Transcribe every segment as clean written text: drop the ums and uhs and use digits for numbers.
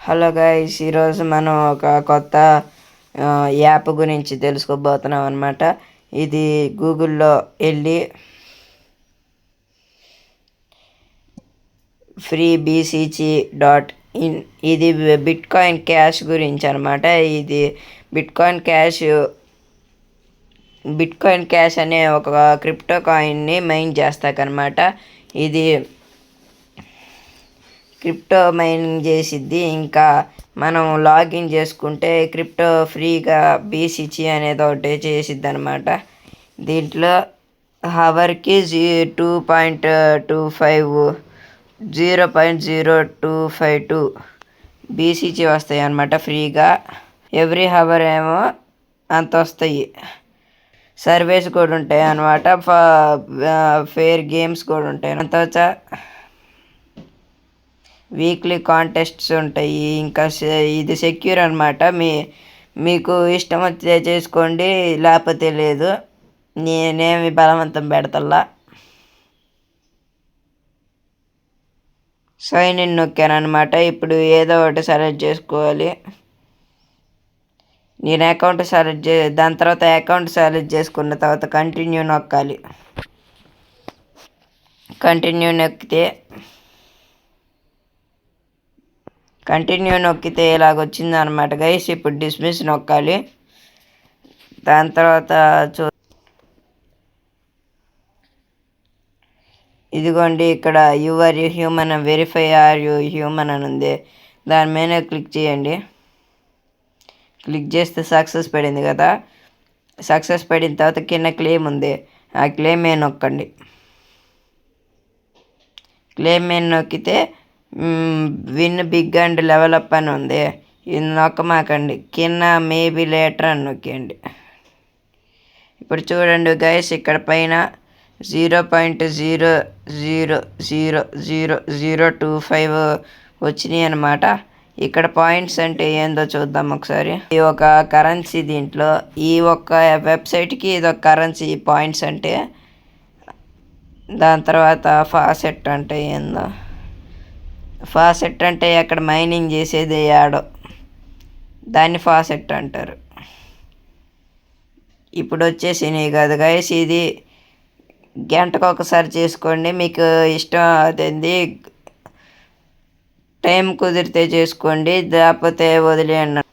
Hello guys, ఈరోజు మనం ఒక కొత్త యాప్ గురించి తెలుసుకోబోతున్నాం అనమాట. ఇది గూగుల్లో వెళ్ళి freebcg.in ఇది బిట్కాయిన్ క్యాష్ గురించి అనమాట. ఇది బిట్కాయిన్ క్యాష్ అనే ఒక క్రిప్టో కాయిన్ని మైన్ చేస్తాకనమాట. ఇది క్రిప్టో మైనింగ్ చేసిద్ది. ఇంకా మనం లాగిన్ చేసుకుంటే క్రిప్టో ఫ్రీగా బీసీజీ అనేది ఒకటి చేసిద్ది అనమాట. దీంట్లో హవర్కి 0.0252 బీసీజీ వస్తాయి అన్నమాట ఫ్రీగా. ఎవ్రీ హవర్ ఏమో అంత వస్తాయి. సర్వేస్ కూడా ఉంటాయి అన్నమాట. ఫేర్ గేమ్స్ కూడా ఉంటాయి. అంత వీక్లీ కాంటెస్ట్స్ ఉంటాయి. ఇంకా ఇది సెక్యూర్ అనమాట. మీకు ఇష్టం వచ్చే చేసుకోండి, లేకపోతే లేదు. నేనేమి బలవంతం పెడతల్లా. సైన్ ఇన్ నొక్కాను అనమాట. ఇప్పుడు ఏదో ఒకటి సెలెక్ట్ చేసుకోవాలి. నేను దాని తర్వాత అకౌంట్ సెలెక్ట్ చేసుకున్న తర్వాత కంటిన్యూ నొక్కాలి. కంటిన్యూ నొక్కితే ఇలాగొచ్చింది అనమాట గైస్. ఇప్పుడు డిస్మిస్ నొక్కాలి. దాని తర్వాత ఇదిగోండి, ఇక్కడ your human verify are you human అని ఉంది. దాని మీద క్లిక్ చేయండి. క్లిక్ చేస్తే సక్సెస్ పడింది కదా. సక్సెస్ పడిన తర్వాత కింద క్లెయిమ్ ఉంది. ఆ క్లెయిమ్ మీద నొక్కండి. క్లెయిమ్ మీద నొక్కితే win big and level up అని ఉంది. ఇది నొక్కమాకండి. కింద మేబీ లేటర్ అని నొక్కండి. ఇప్పుడు చూడండి గైస్, ఇక్కడ పైన 0.000025 వచ్చినాయి అనమాట. ఇక్కడ పాయింట్స్ అంటే ఏందో చూద్దాం ఒకసారి. ఈ ఒక కరెన్సీ, దీంట్లో ఈ ఒక్క వెబ్సైట్కి ఇది ఒక కరెన్సీ పాయింట్స్ అంటే. దాని తర్వాత ఫాసెట్ అంటే ఏందో. ఫాసెట్ అంటే అక్కడ మైనింగ్ చేసేది యాడో, దాన్ని ఫాసెట్ అంటారు. ఇప్పుడు వచ్చేసినాయి కదా గైస్. ఇది గంటకు ఒకసారి చేసుకోండి, మీకు ఇష్టం అదేంది. టైం కుదిరితే చేసుకోండి, లేకపోతే వదిలేయండి.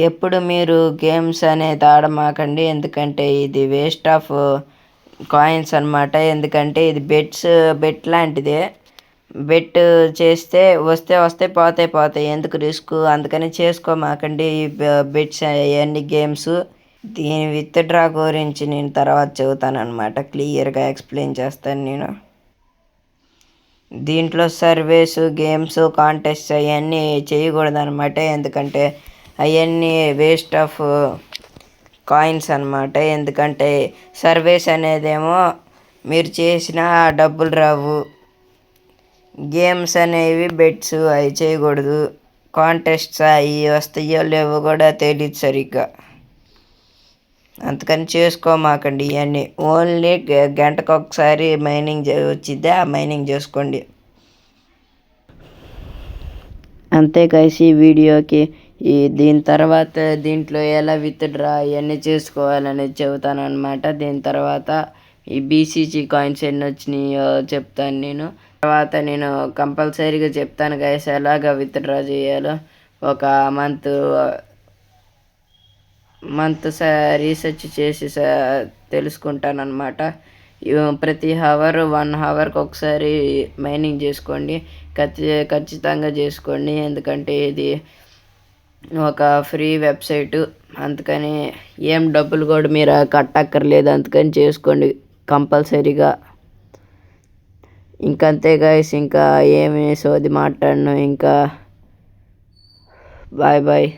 ఎప్పుడు మీరు గేమ్స్ అనేది ఆడమాకండి, ఎందుకంటే ఇది వేస్ట్ ఆఫ్ కాయిన్స్ అనమాట. ఎందుకంటే ఇది బెట్ లాంటిదే. బెట్ చేస్తే వస్తే పోతాయి. ఎందుకు రిస్క్? అందుకని చేసుకోమాకండి ఈ బెట్స్ అవన్నీ గేమ్స్. దీని విత్డ్రా గురించి నేను తర్వాత చెబుతాను అనమాట. క్లియర్గా ఎక్స్ప్లెయిన్ చేస్తాను నేను. దీంట్లో సర్వేస్, గేమ్స్, కాంటెస్ట్ అవన్నీ చేయకూడదు అనమాట. ఎందుకంటే అవన్నీ వేస్ట్ ఆఫ్ కాయిన్స్ అనమాట. ఎందుకంటే సర్వేస్ అనేదేమో మీరు చేసిన డబ్బులు రావు. గేమ్స్ అనేవి బెట్స్, అవి చేయకూడదు. కాంటెస్ట్స్ అవి వస్తాయో లేవో కూడా తెలియదు సరిగ్గా. అందుకని చేసుకోమాకండి ఇవన్నీ. ఓన్లీ గంటకు ఒకసారి మైనింగ్ వచ్చిద్ది, ఆ మైనింగ్ చేసుకోండి అంతే కలిసి వీడియోకి. దీని తర్వాత దీంట్లో ఎలా విత్డ్రా ఇవన్నీ చేసుకోవాలనేది చెబుతాను అనమాట. దీని తర్వాత ఈ బీసీజీ కాయిన్స్ ఎన్ని వచ్చినాయో చెప్తాను నేను. తర్వాత నేను కంపల్సరీగా చెప్తాను గైస్ ఎలాగ విత్డ్రా చేయాలో. ఒక మంత్ రీసెర్చ్ చేసి తెలుసుకుంటాను అనమాట. ప్రతి 1 అవర్కి ఒకసారి మైనింగ్ చేసుకోండి. ఖచ్చితంగా చేసుకోండి, ఎందుకంటే ఇది ఒక ఫ్రీ వెబ్సైటు. అందుకని ఏం డబ్బులు కూడా మీరు కట్టక్కర్లేదు. అందుకని చేసుకోండి కంపల్సరీగా. ఇంకంతే గైస్, ఇంకా ఏమి సోది మాట్లాడను. ఇంకా బాయ్.